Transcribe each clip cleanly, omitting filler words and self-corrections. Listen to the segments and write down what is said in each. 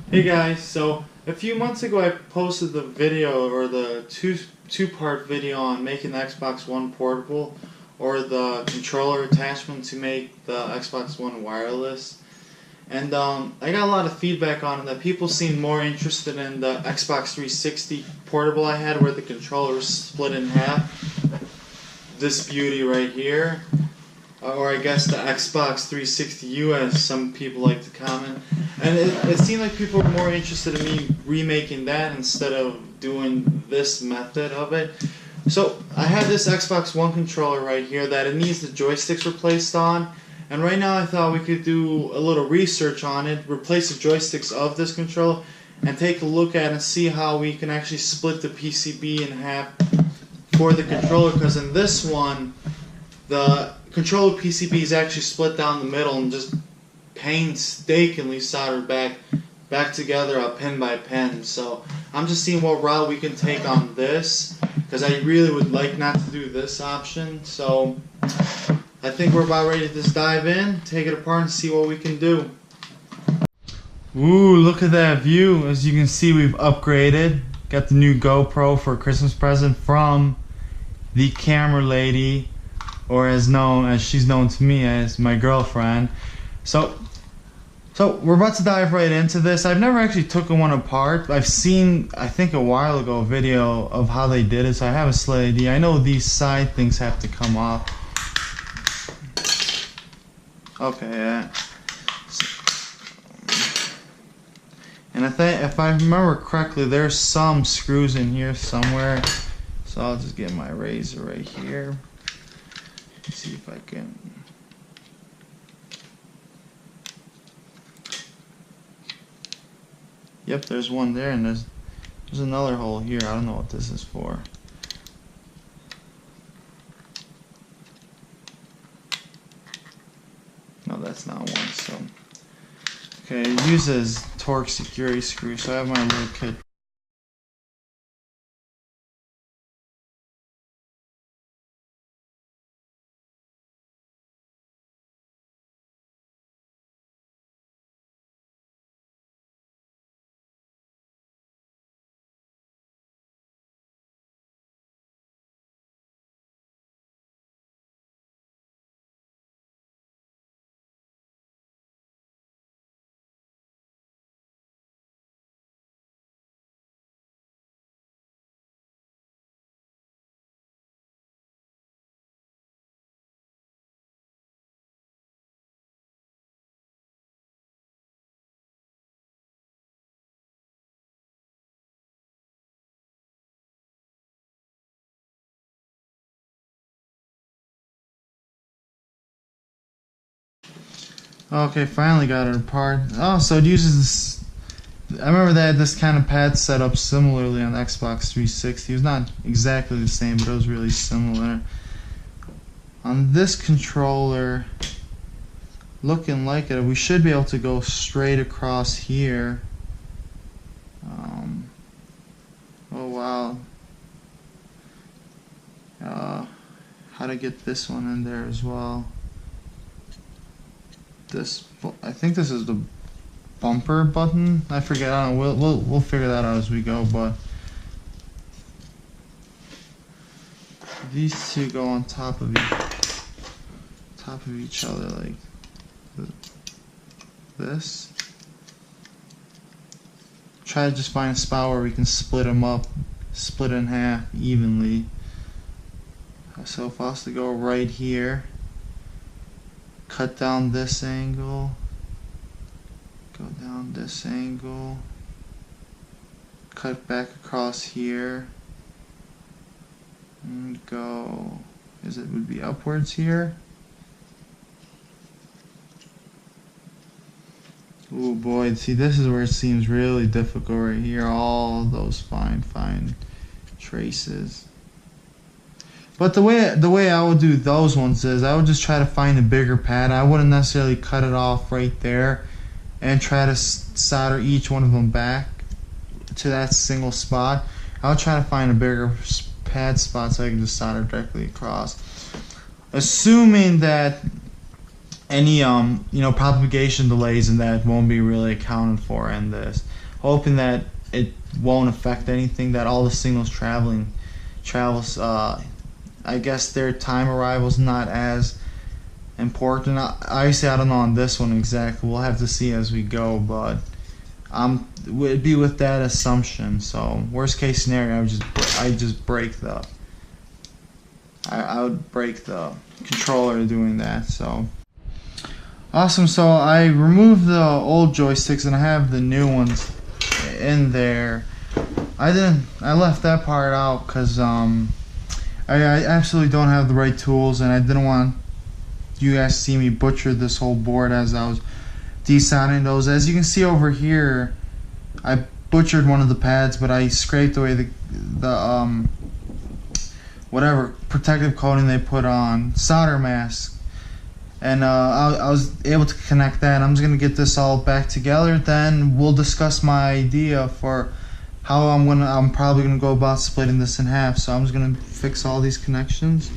Hey guys, so a few months ago I posted the video or the two-part video on making the Xbox One portable or the controller attachment to make the Xbox One wireless. And I got a lot of feedback on it that people seemed more interested in the Xbox 360 portable I had where the controller was split in half. This beauty right here. Or I guess the Xbox 360U, as some people like to comment. And it seemed like people were more interested in me remaking that instead of doing this method of it. So I have this Xbox One controller right here that it needs the joysticks replaced on. And right now I thought we could do a little research on it, replace the joysticks of this controller, and take a look at it and see how we can actually split the PCB in half for the controller. Because in this one, the controller PCB is actually split down the middle and just painstakingly soldered back together pin by pin. So I'm just seeing what route we can take on this, because I really would like not to do this option. So I think we're about ready to just dive in, take it apart, and see what we can do. Ooh, look at that view. As you can see, we've upgraded. Got the new GoPro for a Christmas present from the camera lady, or as she's known to me as my girlfriend. So we're about to dive right into this. I've never actually taken one apart. I've seen, I think a while ago, a video of how they did it, so I have a slight idea. I know these side things have to come off. Okay, yeah. And if I remember correctly, there's some screws in here somewhere. So I'll just get my razor right here. Let's see if I can. Yep, there's one there, and there's another hole here. I don't know what this is for. No, that's not one. So, okay, it uses torque security screw. So I have my little kit. Okay, finally got it apart. Oh, so it uses this. I remember they had this kind of pad set up similarly on the Xbox 360. It was not exactly the same, but it was really similar. On this controller, looking like it, we should be able to go straight across here. Oh wow. How to get this one in there as well. I think this is the bumper button. I forget. I don't know. We'll figure that out as we go. But these two go on top of each other like this. Try to just find a spot where we can split them up, split in half evenly. So if I was to go right here, cut down this angle, go down this angle, cut back across here, and go, would be upwards here. Oh boy, see, this is where it seems really difficult right here, all those fine traces. But the way I would do those ones is I would just try to find a bigger pad. I wouldn't necessarily cut it off right there and try to solder each one of them back to that single spot. I would try to find a bigger pad spot so I can just solder directly across. Assuming that any propagation delays and that won't be really accounted for in this. Hoping that it won't affect anything, that all the signals travels. I guess their time arrival is not as important. Obviously, I don't know on this one exactly. We'll have to see as we go, but it'd be with that assumption. So worst case scenario, I would break the controller doing that. So awesome. So I removed the old joysticks and I have the new ones in there. I left that part out because I absolutely don't have the right tools, and I didn't want you guys to see me butcher this whole board as I was desoldering those. As you can see over here, I butchered one of the pads, but I scraped away the whatever protective coating they put on, solder mask, and I was able to connect that. I'm just gonna get this all back together. Then we'll discuss my idea for how I'm probably gonna go about splitting this in half. So I'm just gonna fix all these connections.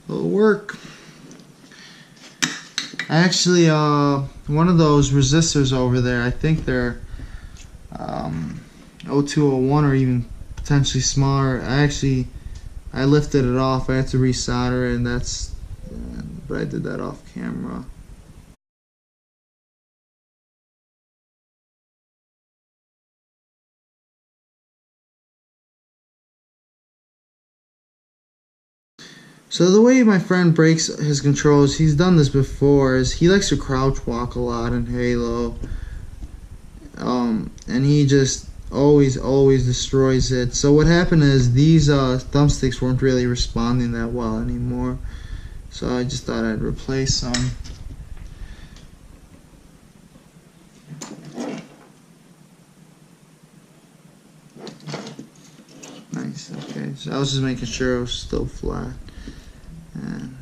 It'll work. Actually, one of those resistors over there, I think they're 0201 or even potentially smaller. I lifted it off. I had to resolder it, but I did that off camera. So the way my friend breaks his controls, he's done this before, is he likes to crouch walk a lot in Halo. And he just always destroys it. So what happened is these thumbsticks weren't really responding that well anymore. So I just thought I'd replace them. Nice, okay. So I was just making sure it was still flat. And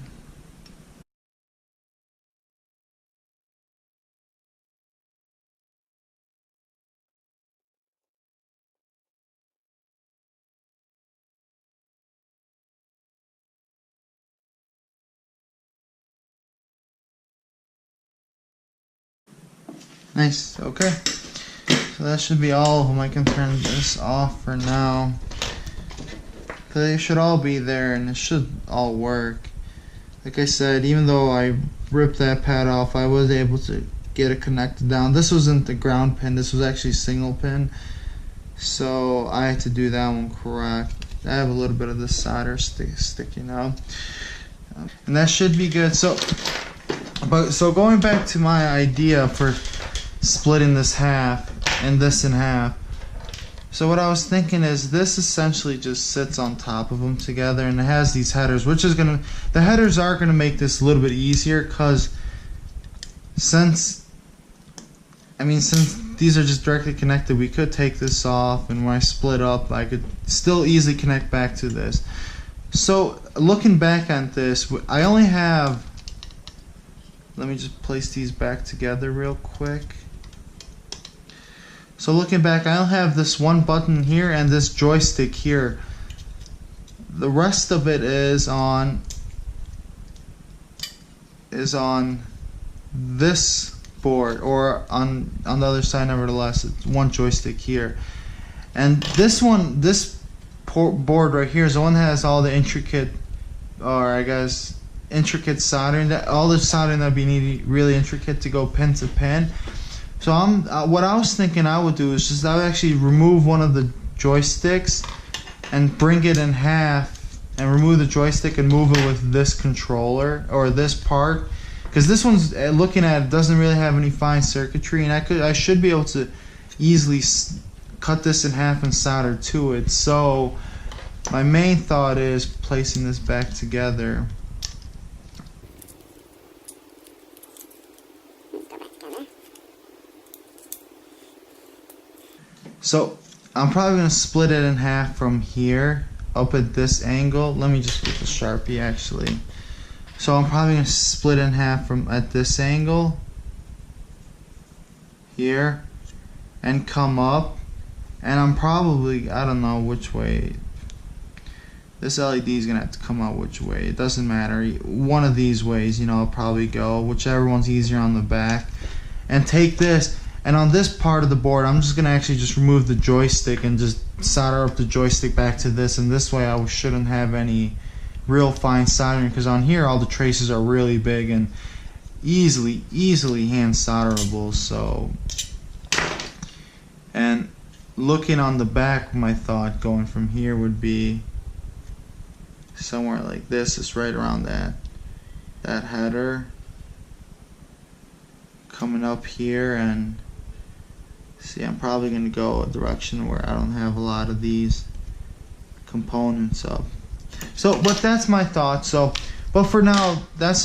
nice, okay. So that should be all of them. I can turn this off for now. They should all be there and it should all work. Like I said, even though I ripped that pad off, I was able to get it connected down. This wasn't the ground pin, this was actually single pin. So I had to do that one correct. I have a little bit of the solder sticking out. And that should be good. So going back to my idea for splitting this half and this in half. So what I was thinking is this essentially just sits on top of them together, and it has these headers, which is the headers are gonna make this a little bit easier, because since these are just directly connected, we could take this off, and when I split up, I could still easily connect back to this. So looking back on this, I only have, let me just place these back together real quick. So looking back, I only have this one button here and this joystick here. The rest of it is on this board, or on the other side. Nevertheless, it's one joystick here, and this board right here is the one that has all the intricate, or I guess intricate soldering, all the soldering that we need really intricate to go pin to pin. So what I was thinking I would do is I would actually remove one of the joysticks and bring it in half and remove the joystick and move it with this controller, or this part, because this one's looking at it doesn't really have any fine circuitry, and I should be able to easily cut this in half and solder to it. So my main thought is placing this back together. So I'm probably going to split it in half from here up at this angle. Let me just get the Sharpie actually. So I'm probably going to split in half from at this angle here and come up, and I'm probably, I don't know which way. This LED is going to have to come out which way. It doesn't matter. One of these ways, you know, I'll probably go. Whichever one's easier on the back. And take this, and on this part of the board, I'm just going to actually just remove the joystick and just solder up the joystick back to this. And this way I shouldn't have any real fine soldering, because on here all the traces are really big and easily hand solderable. So, and looking on the back, my thought going from here would be somewhere like this. It's right around that header, coming up here, and see, I'm probably going to go a direction where I don't have a lot of these components up. So, but that's my thought. So, but for now, that's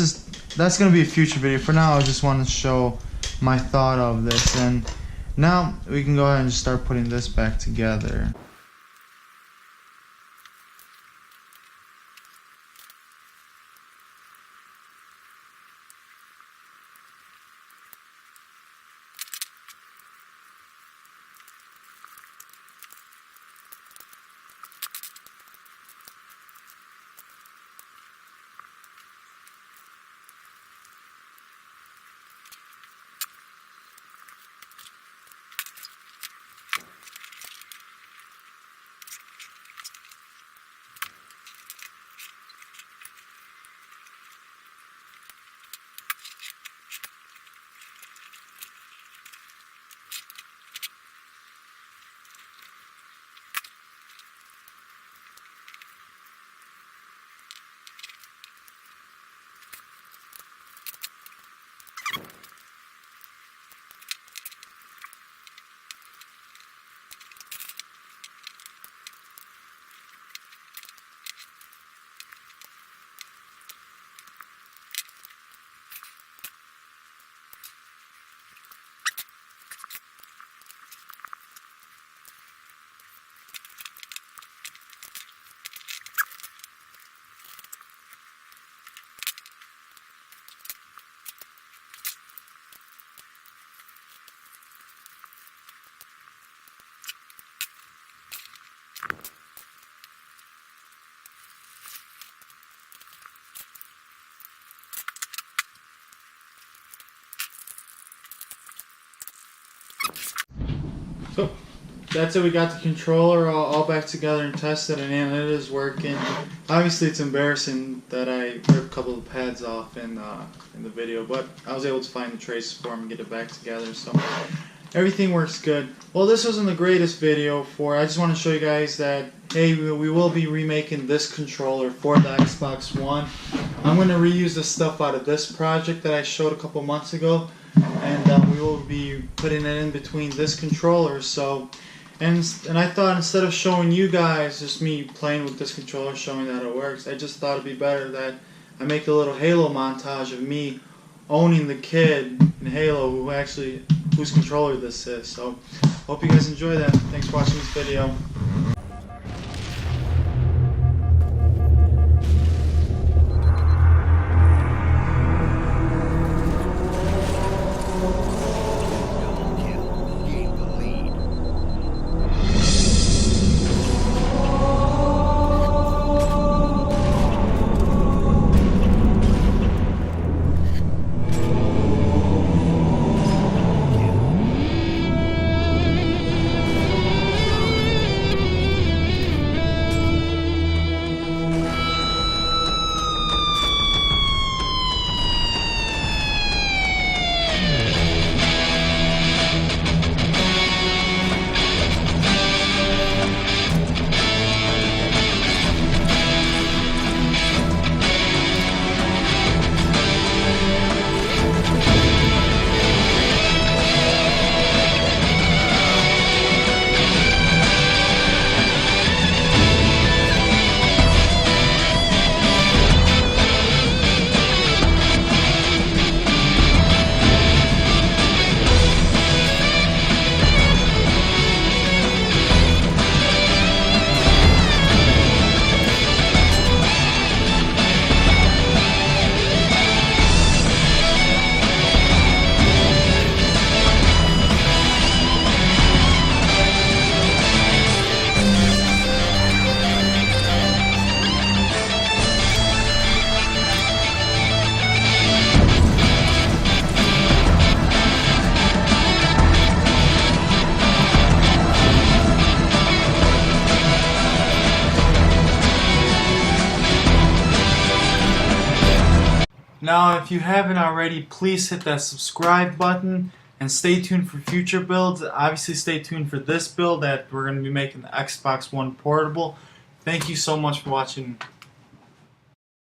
going to be a future video. For now, I just want to show my thought of this, and now we can go ahead and just start putting this back together. So that's it. We got the controller all back together and tested, and it is working. Obviously, it's embarrassing that I ripped a couple of pads off in the video, but I was able to find the traces for them and get it back together. So everything works good. Well, this wasn't the greatest video for. I just want to show you guys that hey, we will be remaking this controller for the Xbox One. I'm going to reuse the stuff out of this project that I showed a couple months ago, and we will be putting it in between this controller. So, and I thought instead of showing you guys just me playing with this controller, showing that it works, I just thought it'd be better that I make a little Halo montage of me owning the kid in Halo whose controller this is. So, hope you guys enjoy that. Thanks for watching this video. Now, if you haven't already, please hit that subscribe button and stay tuned for future builds. Obviously, stay tuned for this build that we're going to be making the Xbox One portable. Thank you so much for watching.